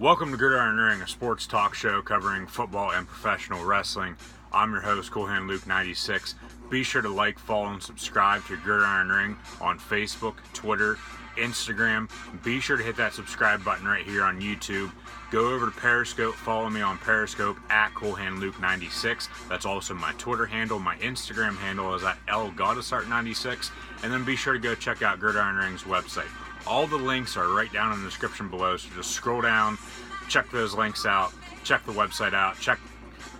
Welcome to Gridiron Ring, a sports talk show covering football and professional wrestling. I'm your host, Cool Hand Luke 96. Be sure to like, follow, and subscribe to Gridiron Ring on Facebook, Twitter, Instagram. Be sure to hit that subscribe button right here on YouTube. Go over to Periscope, follow me on Periscope at Cool Hand Luke 96. That's also my Twitter handle. My Instagram handle is at LGoddessart96. And then be sure to go check out Gridiron Ring's website. All the links are right down in the description below, so just scroll down, check those links out, check the website out, check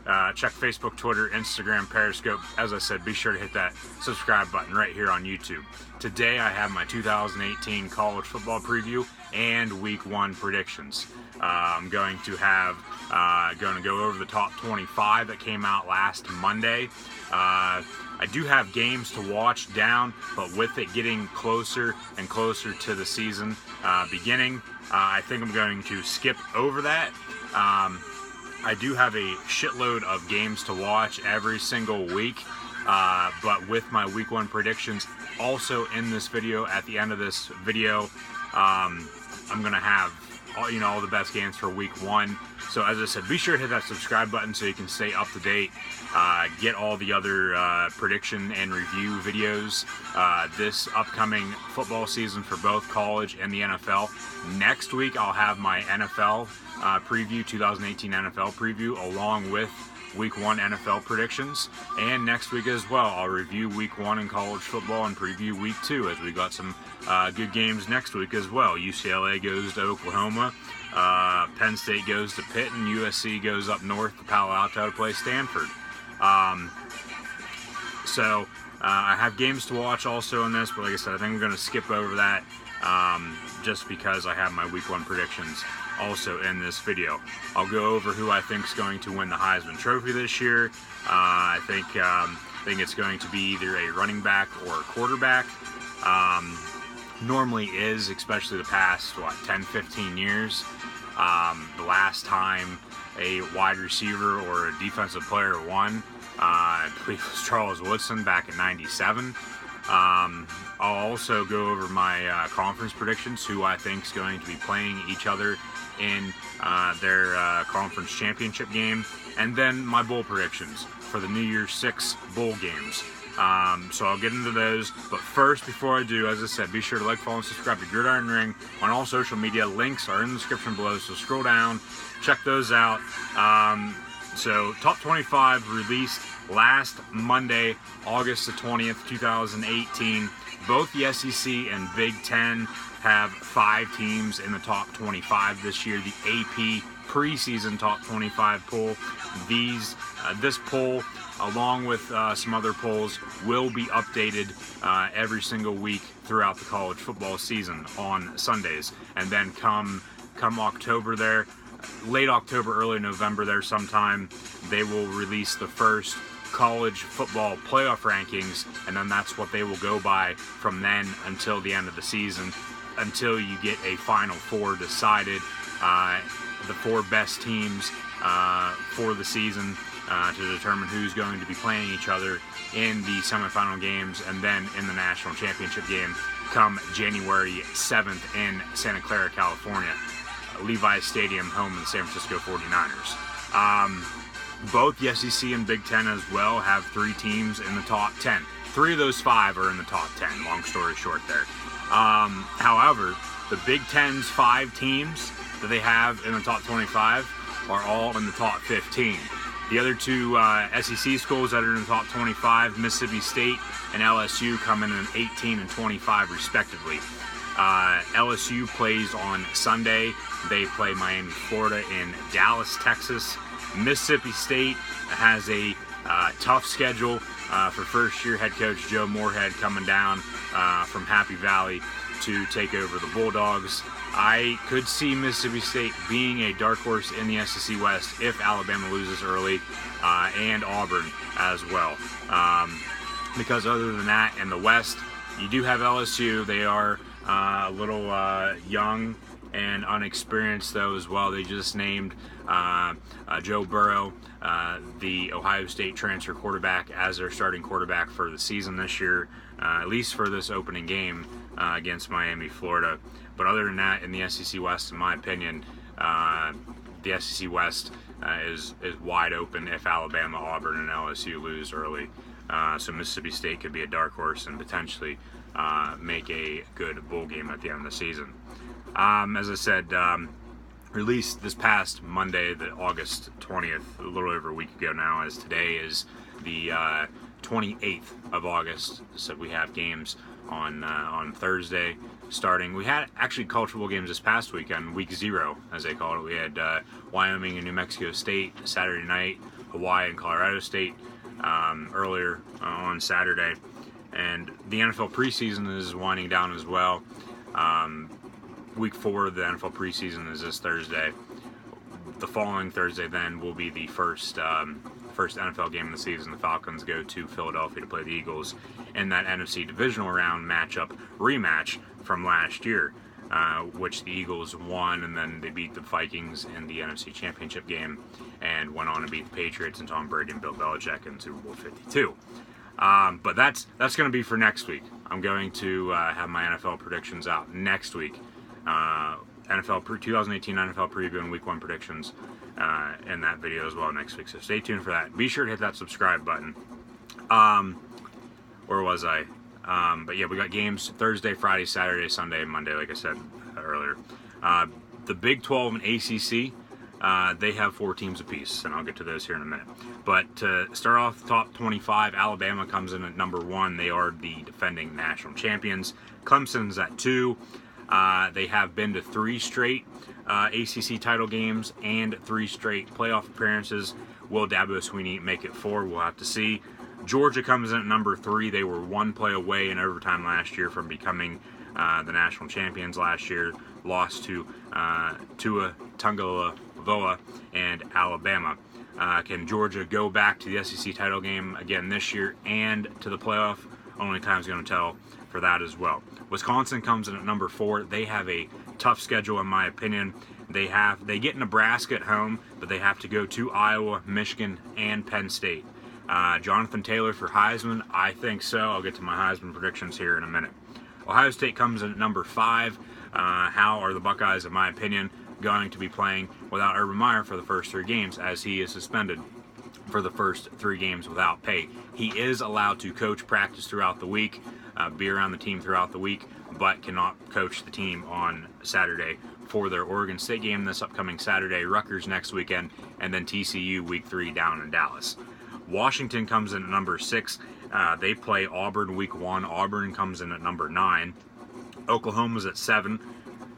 Facebook, Twitter, Instagram, Periscope. As I said, be sure to hit that subscribe button right here on YouTube. Today I have my 2018 college football preview and Week 1 predictions. I'm going to go over the top 25 that came out last Monday. I do have games to watch down, but with it getting closer and closer to the season beginning, I think I'm going to skip over that. I do have a shitload of games to watch every single week, but with my Week 1 predictions also in this video, at the end of this video, I'm going to have all the best games for Week 1. So as I said, be sure to hit that subscribe button so you can stay up to date, get all the other prediction and review videos this upcoming football season for both college and the NFL. Next week I'll have my NFL preview, 2018 NFL preview, along with Week 1 NFL predictions. And next week as well, I'll review Week 1 in college football and preview Week 2, as we got some good games next week as well. UCLA goes to Oklahoma, Penn State goes to Pitt, and USC goes up north to Palo Alto to play Stanford. So I have games to watch also in this, but like I said, I think I'm going to skip over that just because I have my Week 1 predictions also in this video. I'll go over who I think is going to win the Heisman Trophy this year. I think it's going to be either a running back or a quarterback. Normally is, especially the past 10-15 years. The last time a wide receiver or a defensive player won, I believe it was Charles Woodson back in '97. I'll also go over my conference predictions, who I think is going to be playing each other in their conference championship game, and then my bowl predictions for the New Year's 6 bowl games. So I'll get into those, but first, before I do, as I said, be sure to like, follow, and subscribe to Gridiron Ring on all social media. Links are in the description below, so scroll down, check those out. So top 25 released last Monday, August the 20th, 2018. Both the SEC and Big Ten have 5 teams in the top 25 this year. The AP preseason top 25 poll. This poll, along with some other polls, will be updated every single week throughout the college football season on Sundays. And then come October there, late October, early November there sometime, they will release the first college football playoff rankings, and then that's what they will go by from then until the end of the season, until you get a Final Four decided, the 4 best teams for the season to determine who's going to be playing each other in the semifinal games, and then in the national championship game come January 7th in Santa Clara, California, Levi's Stadium, home of the San Francisco 49ers. Both the SEC and Big Ten as well have 3 teams in the top 10. 3 of those 5 are in the top 10, long story short there. However, the Big Ten's 5 teams that they have in the top 25 are all in the top 15. The other 2 SEC schools that are in the top 25, Mississippi State and LSU, come in at 18 and 25 respectively. LSU plays on Sunday. They play Miami, Florida, in Dallas, Texas. Mississippi State has a tough schedule for first-year head coach Joe Moorhead coming down from Happy Valley to take over the Bulldogs. I could see Mississippi State being a dark horse in the SEC West if Alabama loses early, and Auburn as well. Because other than that, in the West, you do have LSU. They are a little young and unexperienced, though, as well. They just named Joe Burrow, the Ohio State transfer quarterback, as their starting quarterback for the season this year, at least for this opening game against Miami, Florida. But other than that, in the SEC West, in my opinion, The SEC West is wide open if Alabama, Auburn, and LSU lose early. So Mississippi State could be a dark horse and potentially make a good bowl game at the end of the season. As I said, released this past Monday, the August 20th, a little over a week ago now, as today is the 28th of August. So we have games on Thursday starting. We had actually college football games this past weekend, week 0, as they call it. We had Wyoming and New Mexico State Saturday night, Hawaii and Colorado State earlier on Saturday. And the NFL preseason is winding down as well. Week 4 of the NFL preseason is this Thursday. The following Thursday then will be the first NFL game of the season. The Falcons go to Philadelphia to play the Eagles in that NFC divisional round rematch from last year, which the Eagles won, and then they beat the Vikings in the NFC Championship game and went on to beat the Patriots and Tom Brady and Bill Belichick in Super Bowl 52. But that's going to be for next week. I'm going to have my NFL predictions out next week. 2018 NFL preview and Week 1 predictions in that video as well next week. So stay tuned for that. Be sure to hit that subscribe button. Where was I? But yeah, we got games Thursday, Friday, Saturday, Sunday, and Monday, like I said earlier. The Big 12 and ACC, they have 4 teams apiece, and I'll get to those here in a minute. But to start off top 25, Alabama comes in at number 1. They are the defending national champions. Clemson's at 2. They have been to 3 straight ACC title games and 3 straight playoff appearances. Will Dabo Swinney make it 4? We'll have to see. Georgia comes in at number 3. They were 1 play away in overtime last year from becoming the national champions last year. Lost to Tua Tagovailoa and Alabama. Can Georgia go back to the SEC title game again this year and to the playoff? Only time's going to tell for that as well. Wisconsin comes in at number 4. They have a tough schedule, in my opinion. They get Nebraska at home, but they have to go to Iowa, Michigan, and Penn State. Jonathan Taylor for Heisman? I think so. I'll get to my Heisman predictions here in a minute. Ohio State comes in at number 5. How are the Buckeyes, in my opinion, going to be playing without Urban Meyer for the first 3 games, as he is suspended for the first 3 games without pay? He is allowed to coach practice throughout the week, be around the team throughout the week, but cannot coach the team on Saturday for their Oregon State game this upcoming Saturday, Rutgers next weekend, and then TCU week 3 down in Dallas. Washington comes in at number 6. They play Auburn week 1. Auburn comes in at number 9. Oklahoma's at 7.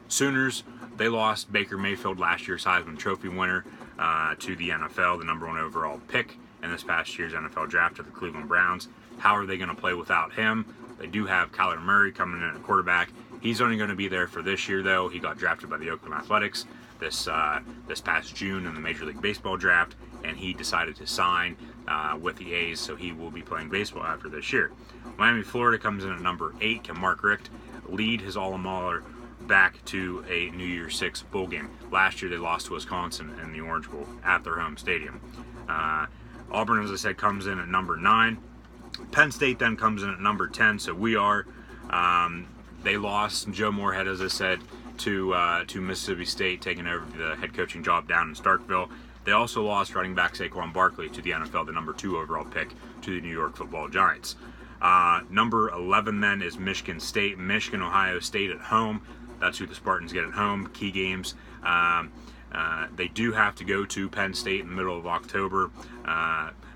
Sooners, they lost Baker Mayfield, last year's Heisman Trophy winner, to the NFL, the number 1 overall pick in this past year's NFL draft, to the Cleveland Browns. How are they going to play without him? They do have Kyler Murray coming in at quarterback. He's only going to be there for this year, though. He got drafted by the Oakland Athletics this past June in the Major League Baseball draft, and he decided to sign with the A's, so he will be playing baseball after this year. Miami, Florida comes in at number 8. Can Mark Richt lead his alma mater back to a New Year's 6 bowl game? Last year they lost to Wisconsin in the Orange Bowl at their home stadium. Auburn, as I said, comes in at number 9. Penn State then comes in at number 10. So we are. They lost Joe Moorhead, as I said, to Mississippi State, taking over the head coaching job down in Starkville. They also lost running back Saquon Barkley to the NFL, the number 2 overall pick, to the New York Football Giants. Number 11 then is Michigan State. Michigan, Ohio State at home. That's who the Spartans get at home. Key games. They do have to go to Penn State in the middle of October.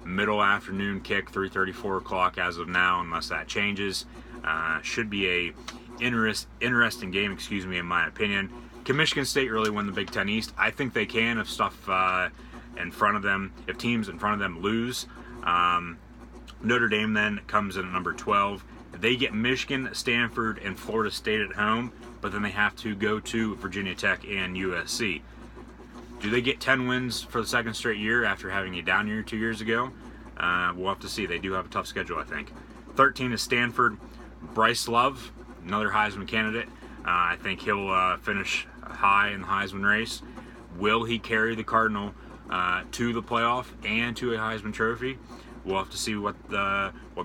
Middle afternoon kick, 3:30, 4 o'clock as of now, unless that changes. Should be a interesting game, in my opinion. Can Michigan State really win the Big Ten East? I think they can if teams in front of them lose. Notre Dame then comes in at number 12. They get Michigan, Stanford, and Florida State at home, but then they have to go to Virginia Tech and USC. Do they get 10 wins for the second straight year after having a down year 2 years ago? We'll have to see. They do have a tough schedule, I think. 13 is Stanford. Bryce Love, another Heisman candidate. I think he'll finish high in the Heisman race. Will he carry the Cardinal to the playoff and to a Heisman Trophy? We'll have to see what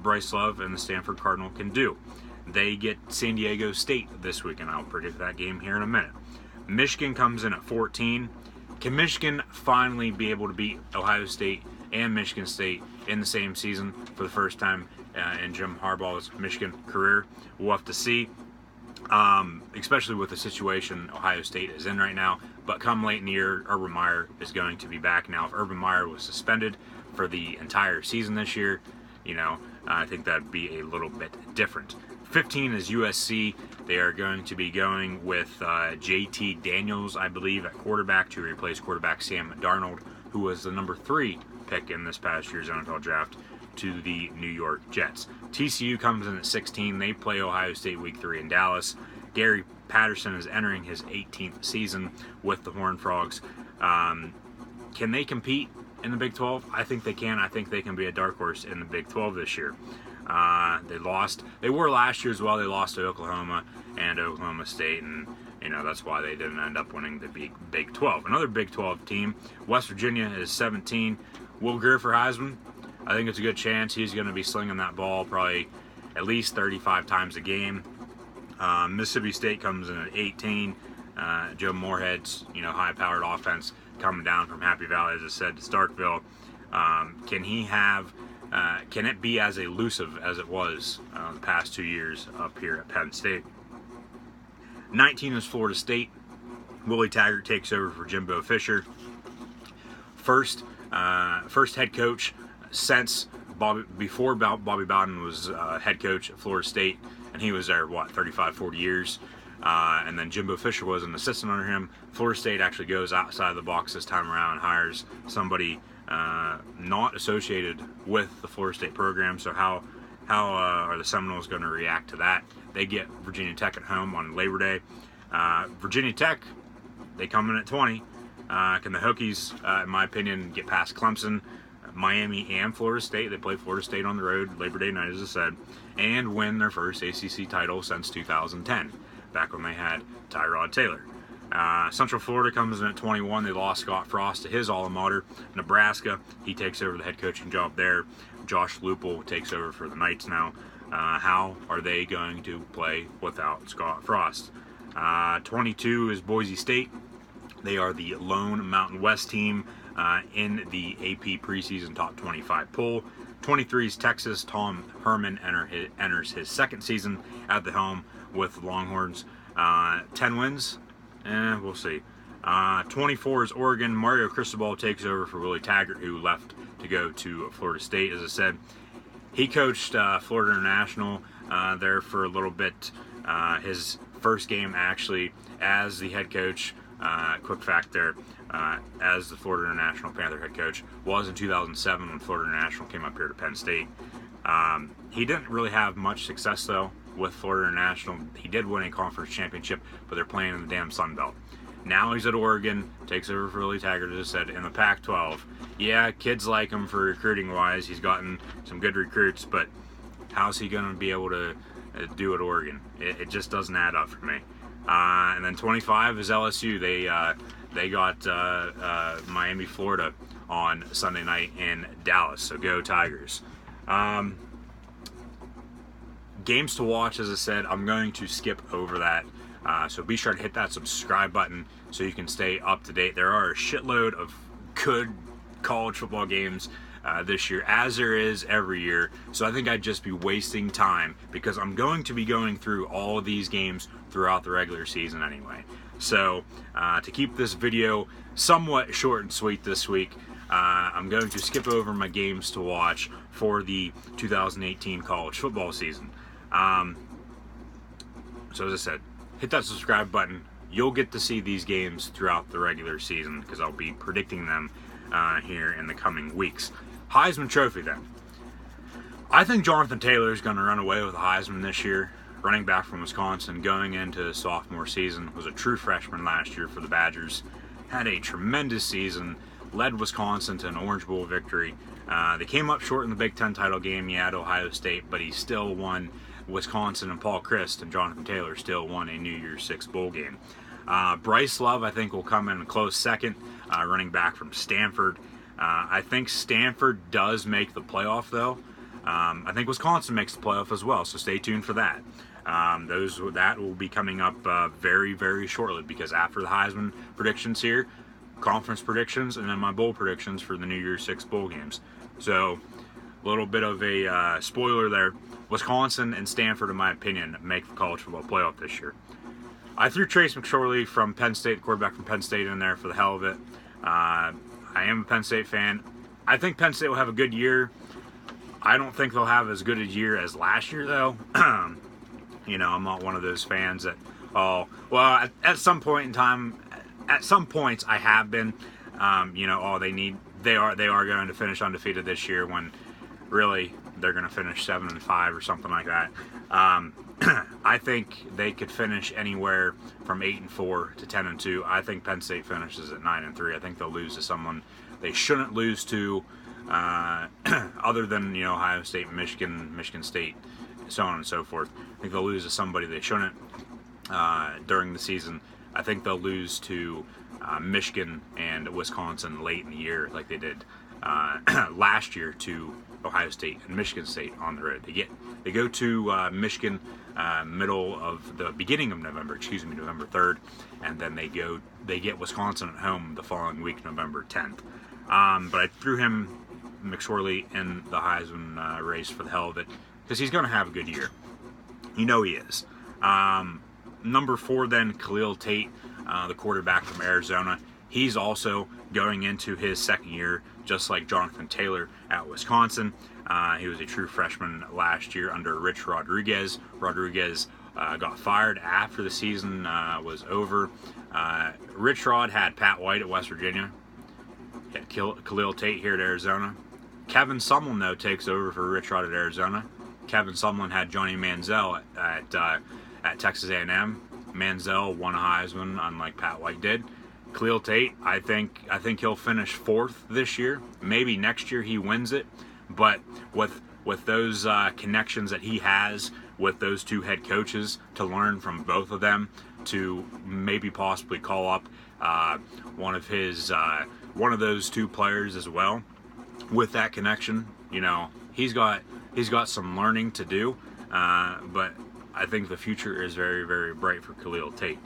Bryce Love and the Stanford Cardinal can do. They get San Diego State this week, and I'll predict that game here in a minute. Michigan comes in at 14. Can Michigan finally be able to beat Ohio State and Michigan State in the same season for the first time in Jim Harbaugh's Michigan career? We'll have to see, especially with the situation Ohio State is in right now. But come late in the year, Urban Meyer is going to be back. Now, if Urban Meyer was suspended for the entire season this year, I think that'd be a little bit different. 15 is USC. They are going to be going with JT Daniels, I believe, at quarterback to replace quarterback Sam Darnold, who was the number 3 pick in this past year's NFL draft, to the New York Jets. TCU comes in at 16. They play Ohio State Week 3 in Dallas. Gary Patterson is entering his 18th season with the Horned Frogs. Can they compete in the Big 12? I think they can. I think they can be a dark horse in the Big 12 this year. They were last year as well. They lost to Oklahoma and Oklahoma State, and that's why they didn't end up winning the Big 12. Another Big 12 team, West Virginia, is 17. Will Grier for Heisman? I think it's a good chance. He's going to be slinging that ball probably at least 35 times a game. Mississippi State comes in at 18. Joe Moorhead's high-powered offense coming down from Happy Valley, as I said, to Starkville. Can it be as elusive as it was the past 2 years up here at Penn State? 19 is Florida State. Willie Taggart takes over for Jimbo Fisher. First head coach since before Bobby Bowden was head coach at Florida State, and he was there 35, 40 years. And then Jimbo Fisher was an assistant under him. Florida State actually goes outside of the box this time around and hires somebody not associated with the Florida State program. So how are the Seminoles going to react to that? They get Virginia Tech at home on Labor Day. Virginia Tech, they come in at 20. Can the Hokies, in my opinion, get past Clemson, Miami, and Florida State? They play Florida State on the road Labor Day night, as I said, and win their first ACC title since 2010, back when they had Tyrod Taylor. Central Florida comes in at 21. They lost Scott Frost to his alma mater, Nebraska. He takes over the head coaching job there. Josh Lupel takes over for the Knights now. How are they going to play without Scott Frost? 22 is Boise State. They are the lone Mountain West team in the AP preseason top 25 poll. 23 is Texas. Tom Herman enters his second season at the helm with the Longhorns. 10 wins? We'll see. 24 is Oregon. Mario Cristobal takes over for Willie Taggart, who left to go to Florida State. As I said, he coached Florida International there for a little bit. His first game actually as the head coach, quick fact there, as the Florida International Panther head coach was in 2007 when Florida International came up here to Penn State. He didn't really have much success though with Florida International. He did win a conference championship, but they're playing in the damn Sun Belt. Now he's at Oregon, takes over for Willie Taggart, as I said, in the Pac-12. Yeah, kids like him for recruiting-wise. He's gotten some good recruits, but how's he going to be able to do at Oregon? It just doesn't add up for me. And then 25 is LSU. They got Miami, Florida on Sunday night in Dallas, so go Tigers. Games to watch, as I said, I'm going to skip over that. So be sure to hit that subscribe button so you can stay up to date. There are a shitload of good college football games this year, as there is every year. So I think I'd just be wasting time because I'm going to be going through all of these games throughout the regular season anyway. So to keep this video somewhat short and sweet this week, I'm going to skip over my games to watch for the 2018 college football season. So as I said, hit that subscribe button. You'll get to see these games throughout the regular season because I'll be predicting them here in the coming weeks. Heisman Trophy then. I think Jonathan Taylor is going to run away with the Heisman this year. Running back from Wisconsin, going into his sophomore season, was a true freshman last year for the Badgers. Had a tremendous season, led Wisconsin to an Orange Bowl victory. They came up short in the Big Ten title game, at Ohio State, but he still won. Wisconsin and Paul Chryst and Jonathan Taylor still won a New Year's Six bowl game. Bryce Love, I think, will come in a close second, running back from Stanford. I think Stanford does make the playoff, though. I think Wisconsin makes the playoff as well, so stay tuned for that. That will be coming up very, very shortly, because after the Heisman predictions here, conference predictions, and then my bowl predictions for the New Year's Six bowl games. So, a little bit of a spoiler there. Wisconsin and Stanford, in my opinion, make the college football playoff this year. I threw Trace McSorley from Penn State, the quarterback from Penn State, in there for the hell of it. I am a Penn State fan. I think Penn State will have a good year. I don't think they'll have as good a year as last year, though. You know, I'm not one of those fans that, at some point in time, at some points I have been, you know, they are going to finish undefeated this year, when really they're going to finish 7-5 or something like that. I think they could finish anywhere from 8-4 to 10-2. I think Penn State finishes at 9-3. I think they'll lose to someone they shouldn't lose to, other than, you know, Ohio State, Michigan State, so on and so forth. I think they'll lose to somebody they shouldn't during the season. I think they'll lose to Michigan and Wisconsin late in the year, like they did last year to Ohio State and Michigan State on the road. They go to Michigan beginning of November, November 3rd, and then they get Wisconsin at home the following week, November 10th. But I threw McSorley in the Heisman race for the hell of it, because he's going to have a good year. You know he is. Number 4 then, Khalil Tate, the quarterback from Arizona. He's also going into his second year, just like Jonathan Taylor at Wisconsin. He was a true freshman last year under Rich Rodriguez. Rodriguez got fired after the season was over. Rich Rod had Pat White at West Virginia. He had Khalil Tate here at Arizona. Kevin Sumlin, though, takes over for Rich Rod at Arizona. Kevin Sumlin had Johnny Manziel at Texas A&M. Manziel won a Heisman, unlike Pat White did. Khalil Tate, I think he'll finish 4th this year. Maybe next year he wins it, but with those connections that he has with those two head coaches, to learn from both of them, to maybe possibly call up one of those two players as well. With that connection, you know, he's got some learning to do, but I think the future is very, very bright for Khalil Tate.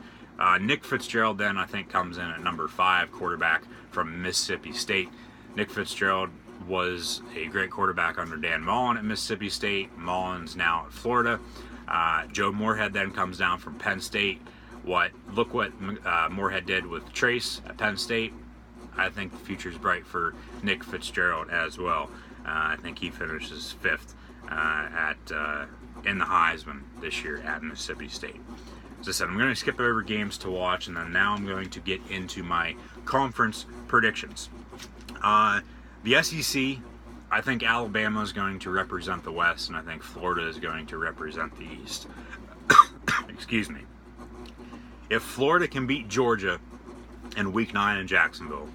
Nick Fitzgerald then, I think, comes in at number 5, quarterback from Mississippi State. Nick Fitzgerald was a great quarterback under Dan Mullen at Mississippi State. Mullen's now at Florida. Joe Moorhead then comes down from Penn State. Look what Moorhead did with Trace at Penn State. I think the future is bright for Nick Fitzgerald as well. I think he finishes 5th in the Heisman this year at Mississippi State. As I said, I'm going to skip over games to watch, and then now I'm going to get into my conference predictions. The SEC, I think Alabama is going to represent the West, and I think Florida is going to represent the East. Excuse me. If Florida can beat Georgia in Week 9 in Jacksonville,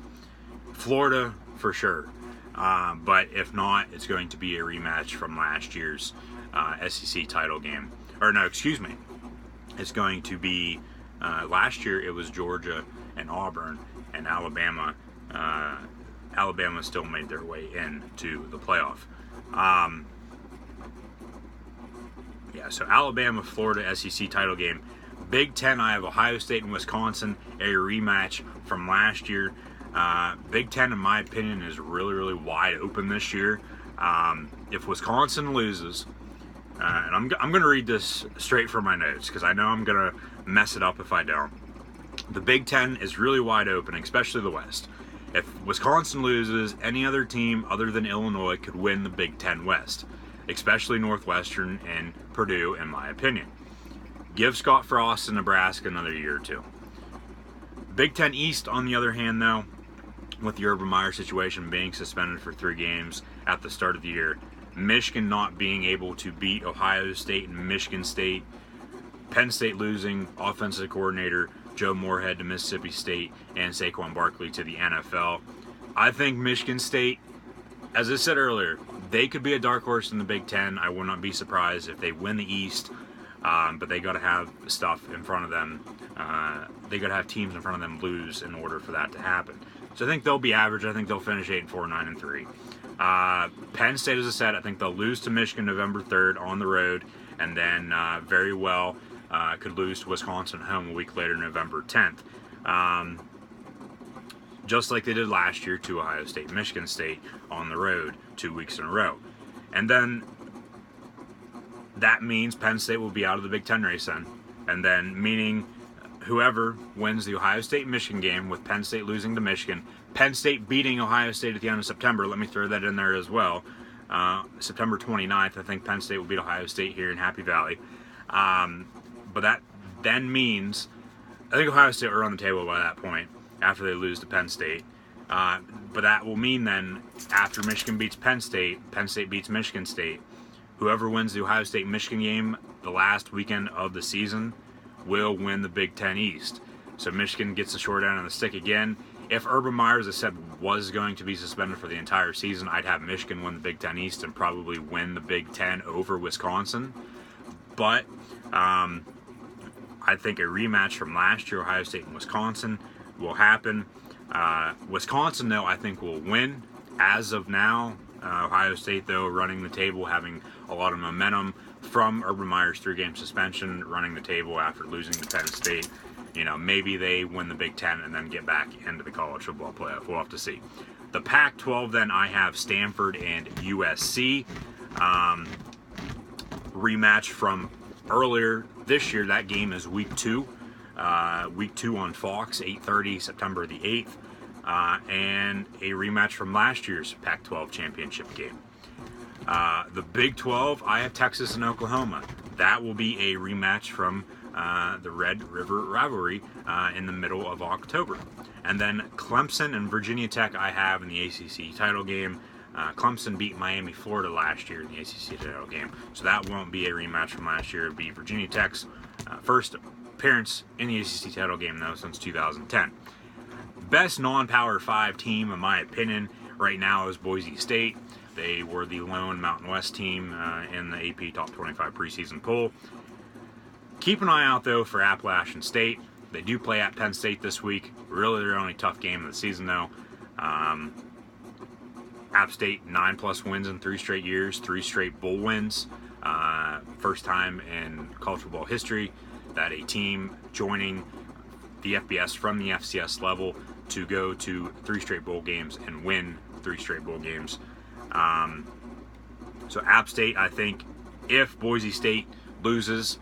Florida for sure. But if not, it's going to be a rematch from last year's SEC title game. Or no, excuse me. It's going to be, last year it was Georgia and Auburn, and Alabama still made their way into the playoff. So Alabama, Florida, SEC title game. Big Ten, I have Ohio State and Wisconsin, a rematch from last year. Big Ten, in my opinion, is really, really wide open this year. If Wisconsin loses, and I'm going to read this straight from my notes, because I know I'm going to mess it up if I don't. The Big Ten is really wide open, especially the West. If Wisconsin loses, any other team other than Illinois could win the Big Ten West, especially Northwestern and Purdue, in my opinion. Give Scott Frost and Nebraska another year or two. Big Ten East, on the other hand, though, with the Urban Meyer situation being suspended for 3 games at the start of the year, Michigan not being able to beat Ohio State and Michigan State, Penn State losing offensive coordinator Joe Moorhead to Mississippi State, and Saquon Barkley to the NFL. I think Michigan State, as I said earlier, they could be a dark horse in the Big Ten. I would not be surprised if they win the East, but they got to have stuff in front of them. They got to have teams in front of them lose in order for that to happen. So I think they'll be average. I think they'll finish 8-4, 9-3. Penn State, as I said, I think they'll lose to Michigan November 3rd on the road, and then very well could lose to Wisconsin at home a week later, November 10th. Just like they did last year to Ohio State and Michigan State on the road 2 weeks in a row. And then that means Penn State will be out of the Big Ten race then. And then meaning whoever wins the Ohio State-Michigan game, with Penn State losing to Michigan, Penn State beating Ohio State at the end of September, let me throw that in there as well. September 29th, I think Penn State will beat Ohio State here in Happy Valley. But that then means, I think Ohio State are on the table by that point, after they lose to Penn State. But that will mean then, after Michigan beats Penn State beats Michigan State, whoever wins the Ohio State-Michigan game the last weekend of the season will win the Big Ten East. So Michigan gets the short end of the stick again. If Urban Meyer, as I said, was going to be suspended for the entire season, I'd have Michigan win the Big Ten East and probably win the Big Ten over Wisconsin. But I think a rematch from last year, Ohio State and Wisconsin, will happen. Wisconsin, though, I think will win as of now. Ohio State, though, running the table, having a lot of momentum from Urban Meyer's 3-game suspension, running the table after losing to Penn State. You know, maybe they win the Big Ten and then get back into the college football playoff. We'll have to see. The Pac-12, then, I have Stanford and USC. Rematch from earlier this year. That game is week 2. Week 2 on Fox, 8:30, September the 8th. And a rematch from last year's Pac-12 championship game. The Big 12, I have Texas and Oklahoma. That will be a rematch from the Red River rivalry in the middle of October. And then Clemson and Virginia Tech I have in the ACC title game. Clemson beat Miami, Florida last year in the ACC title game. So that won't be a rematch from last year. It'll be Virginia Tech's first appearance in the ACC title game, though, since 2010. Best non-Power 5 team, in my opinion, right now is Boise State. They were the lone Mountain West team in the AP Top 25 preseason poll. Keep an eye out, though, for Appalachian State. They do play at Penn State this week. Really their only tough game of the season, though. App State, 9+ wins in 3 straight years, 3 straight bowl wins. First time in college football history that a team joining the FBS from the FCS level to go to 3 straight bowl games and win 3 straight bowl games. So App State, I think, if Boise State loses,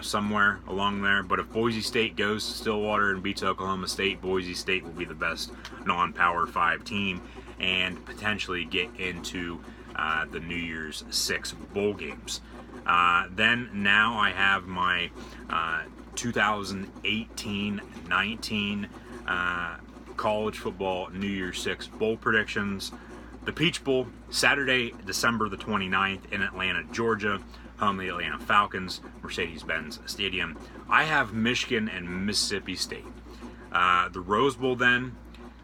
somewhere along there, but if Boise State goes to Stillwater and beats Oklahoma State, Boise State will be the best non-Power 5 team and potentially get into the New Year's 6 bowl games. Then now I have my 2018-19 college football New Year's 6 bowl predictions. The Peach Bowl, Saturday, December the 29th in Atlanta, Georgia, home of the Atlanta Falcons, Mercedes-Benz Stadium. I have Michigan and Mississippi State. The Rose Bowl then,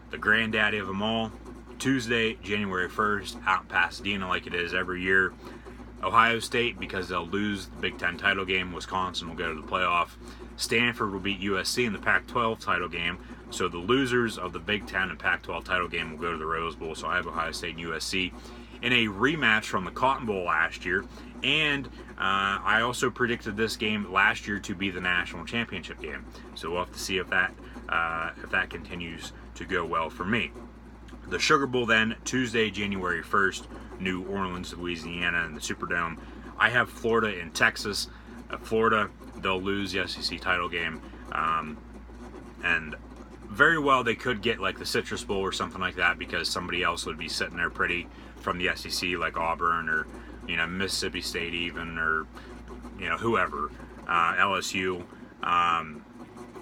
the granddaddy of them all, Tuesday, January 1st, out in Pasadena like it is every year. Ohio State, because they'll lose the Big Ten title game. Wisconsin will go to the playoff. Stanford will beat USC in the Pac-12 title game. So the losers of the Big Ten and Pac-12 title game will go to the Rose Bowl. So I have Ohio State and USC in a rematch from the Cotton Bowl last year. And I also predicted this game last year to be the national championship game. So we'll have to see if that continues to go well for me. The Sugar Bowl then, Tuesday, January 1st, New Orleans, Louisiana, in the Superdome. I have Florida and Texas. Florida, they'll lose the SEC title game. And very well they could get like the Citrus Bowl or something like that, because somebody else would be sitting there pretty from the SEC, like Auburn or Mississippi State even, or whoever, LSU, and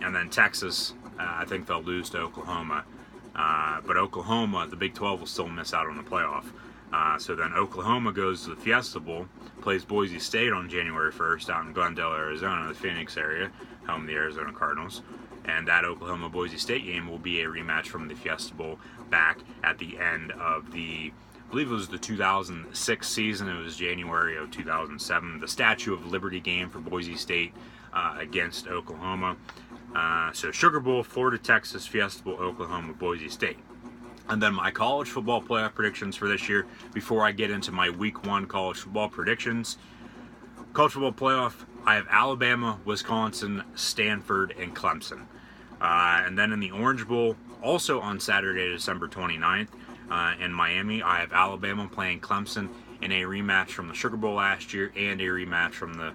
then Texas. I think they'll lose to Oklahoma, but Oklahoma, the Big 12 will still miss out on the playoff. So then Oklahoma goes to the Fiesta Bowl, plays Boise State on January 1st out in Glendale, Arizona, the Phoenix area, home of the Arizona Cardinals. And that Oklahoma-Boise State game will be a rematch from the Fiesta Bowl back at the end of I believe it was the 2006 season. It was January of 2007. The Statue of Liberty game for Boise State against Oklahoma. So Sugar Bowl, Florida, Texas, Fiesta Bowl, Oklahoma, Boise State. And then my college football playoff predictions for this year, before I get into my week 1 college football predictions. College football playoff, I have Alabama, Wisconsin, Stanford, and Clemson. And then in the Orange Bowl, also on Saturday, December 29th, in Miami, I have Alabama playing Clemson in a rematch from the Sugar Bowl last year and a rematch from the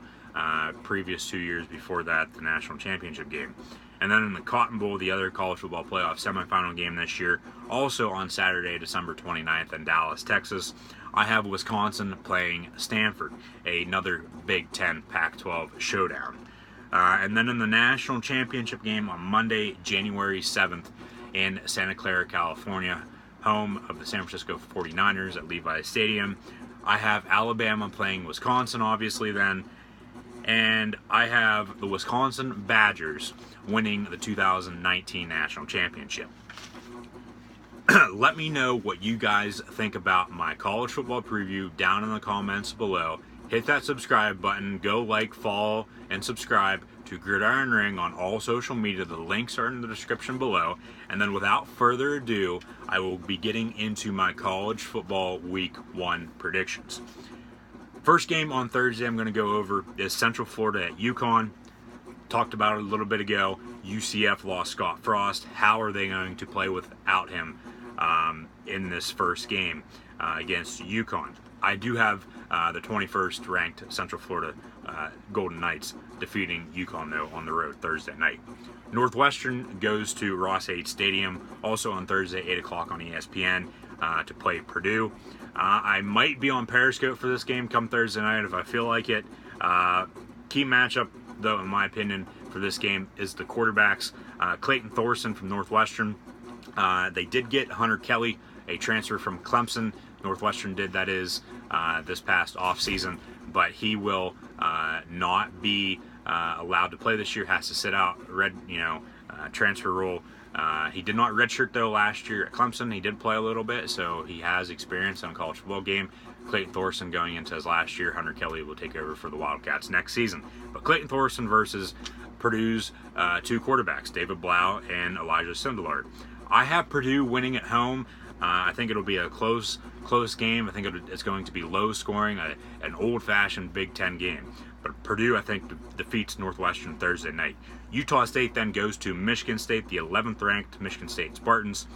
previous 2 years before that, the national championship game. And then in the Cotton Bowl, the other college football playoff semifinal game this year, also on Saturday, December 29th in Dallas, Texas, I have Wisconsin playing Stanford, another Big Ten Pac-12 showdown. And then in the national championship game on Monday, January 7th in Santa Clara, California, home of the San Francisco 49ers at Levi's Stadium, I have Alabama playing Wisconsin, obviously then, and I have the Wisconsin Badgers winning the 2019 national championship. Let me know what you guys think about my college football preview down in the comments below. Hit that subscribe button. Go like, follow, and subscribe to Gridiron Ring on all social media. The links are in the description below. And then without further ado, I will be getting into my college football week 1 predictions. First game on Thursday I'm going to go over is Central Florida at UConn. Talked about it a little bit ago. UCF lost Scott Frost. How are they going to play without him in this first game against UConn? I do have the 21st ranked Central Florida Golden Knights defeating UConn, though, on the road Thursday night. Northwestern goes to Ross-Ade Stadium, also on Thursday, 8 o'clock on ESPN, to play Purdue. I might be on Periscope for this game come Thursday night if I feel like it. Key matchup, though, in my opinion, for this game is the quarterbacks. Clayton Thorson from Northwestern. They did get Hunter Kelly, a transfer from Clemson. Northwestern did, that is, this past offseason, but he will not be allowed to play this year, has to sit out, transfer rule. He did not redshirt, though, last year at Clemson. He did play a little bit, so he has experience on a college football game. Clayton Thorson going into his last year. Hunter Kelly will take over for the Wildcats next season. But Clayton Thorson versus Purdue's 2 quarterbacks, David Blau and Elijah Sindelar. I have Purdue winning at home. I think it'll be a close game. I think it's going to be low scoring, an old-fashioned Big Ten game. But Purdue, I think, defeats Northwestern Thursday night. Utah State then goes to Michigan State, the 11th-ranked Michigan State Spartans.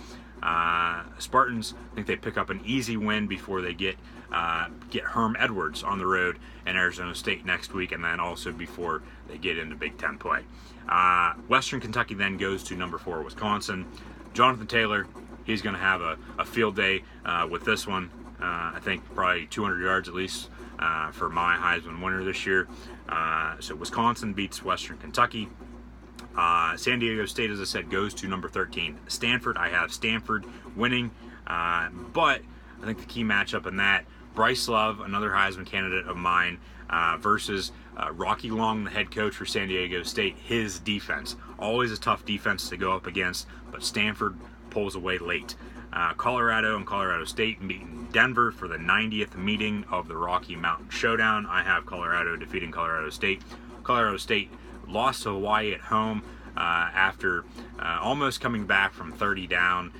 Spartans, I think they pick up an easy win before they get Herm Edwards on the road in Arizona State next week, and then also before they get into Big Ten play. Western Kentucky then goes to number 4 Wisconsin. Jonathan Taylor, he's going to have a field day with this one. I think probably 200 yards at least for my Heisman winner this year. So Wisconsin beats Western Kentucky. San Diego State, as I said, goes to number 13 Stanford. I have Stanford winning, but I think the key matchup in that, Bryce Love, another Heisman candidate of mine, versus Rocky Long, the head coach for San Diego State. His defense, always a tough defense to go up against, but Stanford pulls away late. Colorado and Colorado State meeting Denver for the 90th meeting of the Rocky Mountain Showdown. I have Colorado defeating Colorado State. Colorado State lost to Hawaii at home after almost coming back from 30 down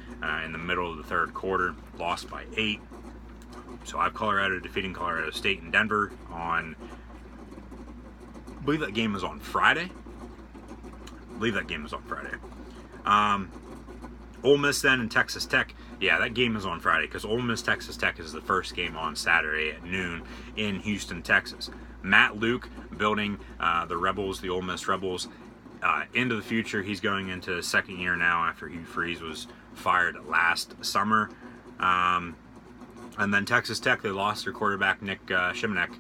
in the middle of the third quarter. Lost by 8. So I have Colorado defeating Colorado State in Denver on, I believe that game is on Friday. Ole Miss then and Texas Tech. Yeah, that game is on Friday because Ole Miss Texas Tech is the first game on Saturday at noon in Houston, Texas. Matt Luke building the Rebels, the Ole Miss Rebels, into the future. He's going into his second year now after Hugh Freeze was fired last summer. And then Texas Tech, they lost their quarterback, Nick Shimonek,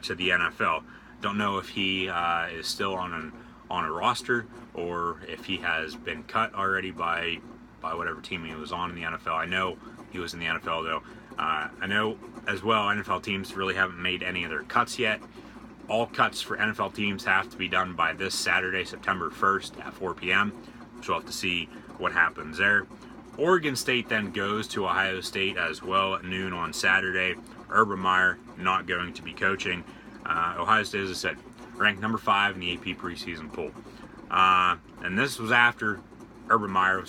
to the NFL. Don't know if he is still on a roster or if he has been cut already by whatever team he was on in the NFL. I know he was in the NFL, though. I know as well NFL teams really haven't made any of their cuts yet. All cuts for NFL teams have to be done by this Saturday, September 1st at 4 p.m. So we'll have to see what happens there. Oregon State then goes to Ohio State as well at noon on Saturday. Urban Meyer not going to be coaching. Ohio State, as I said, ranked number 5 in the AP preseason poll. And this was after Urban Meyer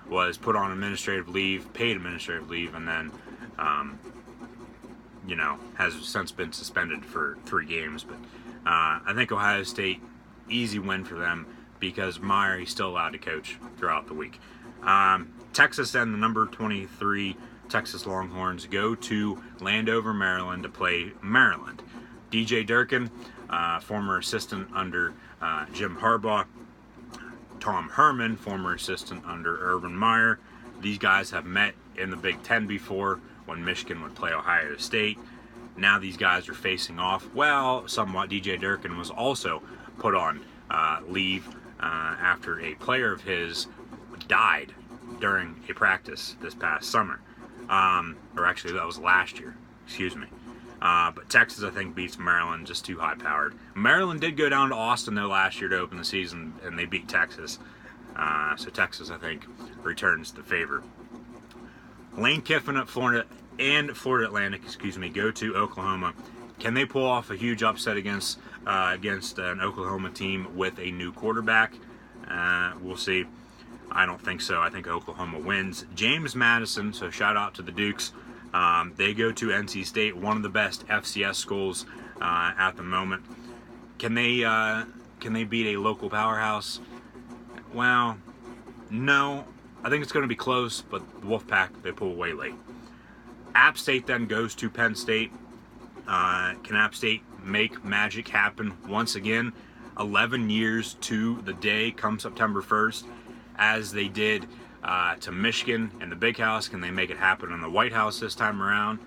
was put on administrative leave, paid administrative leave, and then has since been suspended for 3 games. But I think Ohio State, easy win for them because Meyer, he's still allowed to coach throughout the week. Texas and the number 23 Texas Longhorns go to Landover, Maryland to play Maryland. DJ Durkin, former assistant under Jim Harbaugh. Tom Herman, former assistant under Urban Meyer. These guys have met in the Big Ten before when Michigan would play Ohio State. Now these guys are facing off. Well, somewhat. DJ Durkin was also put on leave after a player of his died during a practice this past summer. Or actually, that was last year. Excuse me. But Texas, I think, beats Maryland, just too high-powered. Maryland did go down to Austin, though, last year to open the season, and they beat Texas. So Texas, I think, returns the favor. Lane Kiffin at Florida and Florida Atlantic, go to Oklahoma. Can they pull off a huge upset against an Oklahoma team with a new quarterback? We'll see. I don't think so. I think Oklahoma wins. James Madison, so shout out to the Dukes. They go to NC State, one of the best FCS schools at the moment. Can they beat a local powerhouse? Well, no. I think it's going to be close, but the Wolfpack, they pull away late. App State then goes to Penn State. Can App State make magic happen once again? 11 years to the day come September 1st, as they did to Michigan and the Big House. Can they make it happen in the White House this time around?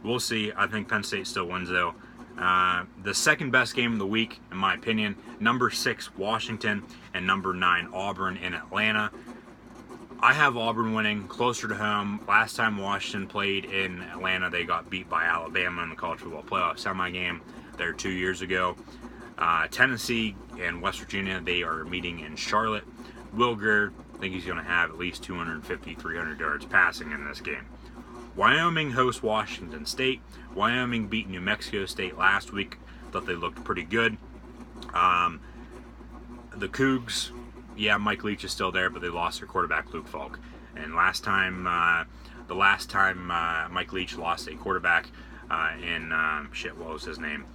We'll see. I think Penn State still wins, though. The second best game of the week, in my opinion, number 6 Washington and number 9 Auburn in Atlanta. I have Auburn winning closer to home. Last time Washington played in Atlanta, they got beat by Alabama in the college football playoff semi-game there 2 years ago. Tennessee and West Virginia, they are meeting in Charlotte. Will Grier, I think he's going to have at least 250, 300 yards passing in this game. Wyoming hosts Washington State. Wyoming beat New Mexico State last week. Thought they looked pretty good. The Cougs, yeah, Mike Leach is still there, but they lost their quarterback, Luke Falk. And the last time Mike Leach lost a quarterback what was his name?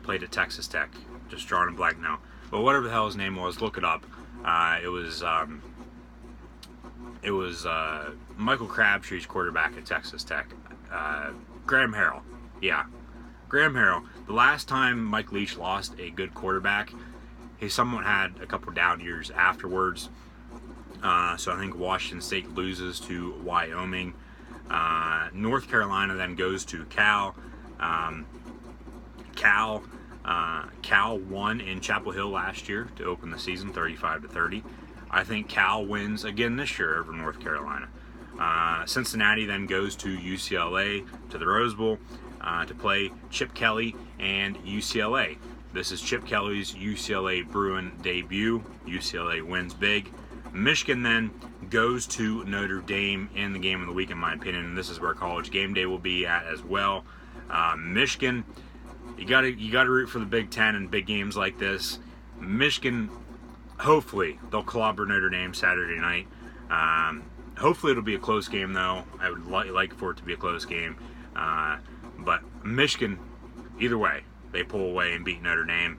Played at Texas Tech. Just drawing a blank now. But whatever the hell his name was, look it up. It was Michael Crabtree's quarterback at Texas Tech. Graham Harrell. Yeah, Graham Harrell. The last time Mike Leach lost a good quarterback, he somewhat had a couple down years afterwards. So I think Washington State loses to Wyoming. North Carolina then goes to Cal. Cal won in Chapel Hill last year to open the season, 35-30. I think Cal wins again this year over North Carolina. Cincinnati then goes to UCLA, to the Rose Bowl, to play Chip Kelly and UCLA. This is Chip Kelly's UCLA Bruin debut. UCLA wins big. Michigan then goes to Notre Dame in the game of the week, in my opinion, and this is where College Game Day will be at as well. Michigan, you gotta root for the Big Ten in big games like this. Michigan, hopefully they'll clobber Notre Dame Saturday night. Hopefully it'll be a close game, though. I would like for it to be a close game. But Michigan, either way, they pull away and beat Notre Dame.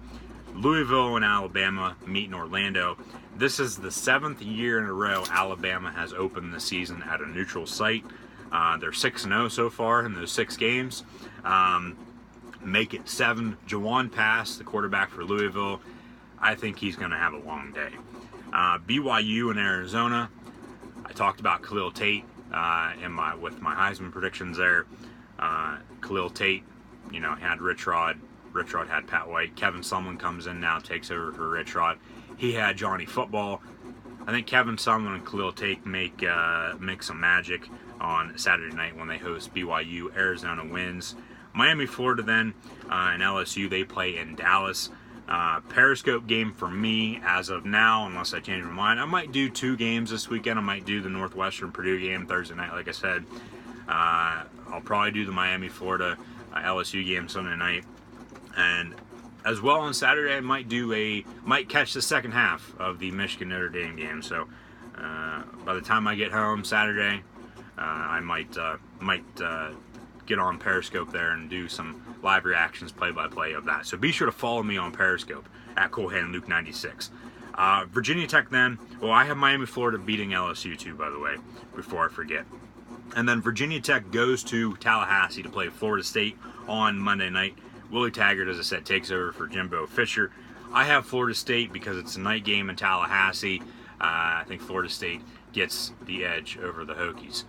Louisville and Alabama meet in Orlando. This is the 7th year in a row Alabama has opened the season at a neutral site. They're 6-0 so far in those 6 games. Make it 7. Jawan Pass, the quarterback for Louisville, I think he's going to have a long day. BYU and Arizona. I talked about Khalil Tate with my Heisman predictions there. Khalil Tate, had Rich Rod. Rich Rod had Pat White. Kevin Sumlin comes in now, takes over for Rich Rod. He had Johnny Football. I think Kevin Sumlin and Khalil Tate make some magic on Saturday night when they host BYU. Arizona wins. Miami, Florida then, and LSU, they play in Dallas. Periscope game for me as of now, unless I change my mind. I might do 2 games this weekend. I might do the Northwestern Purdue game Thursday night, like I said. I'll probably do the Miami, Florida LSU game Sunday night. And as well on Saturday, I might catch the second half of the Michigan Notre Dame game. So by the time I get home Saturday, I might get on Periscope there and do some live reactions, play-by-play of that. So be sure to follow me on Periscope at CoolHandLuke96. Virginia Tech then, well, I have Miami, Florida beating LSU too, by the way, before I forget. And then Virginia Tech goes to Tallahassee to play Florida State on Monday night. Willie Taggart, as I said, takes over for Jimbo Fisher. I have Florida State because it's a night game in Tallahassee. I think Florida State gets the edge over the Hokies.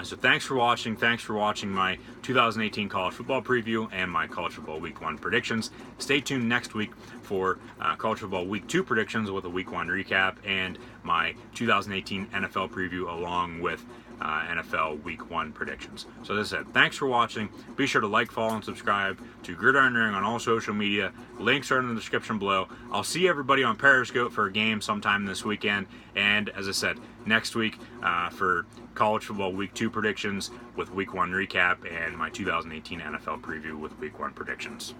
So thanks for watching. Thanks for watching my 2018 college football preview and my college football week 1 predictions. Stay tuned next week for college football week 2 predictions with a week 1 recap and my 2018 NFL preview along with NFL week 1 predictions. So as I said, thanks for watching. Be sure to like, follow, and subscribe to Gridiron Ring on all social media. Links are in the description below. I'll see everybody on Periscope for a game sometime this weekend. And as I said, next week for college football week 2 predictions with week 1 recap and my 2018 NFL preview with week 1 predictions.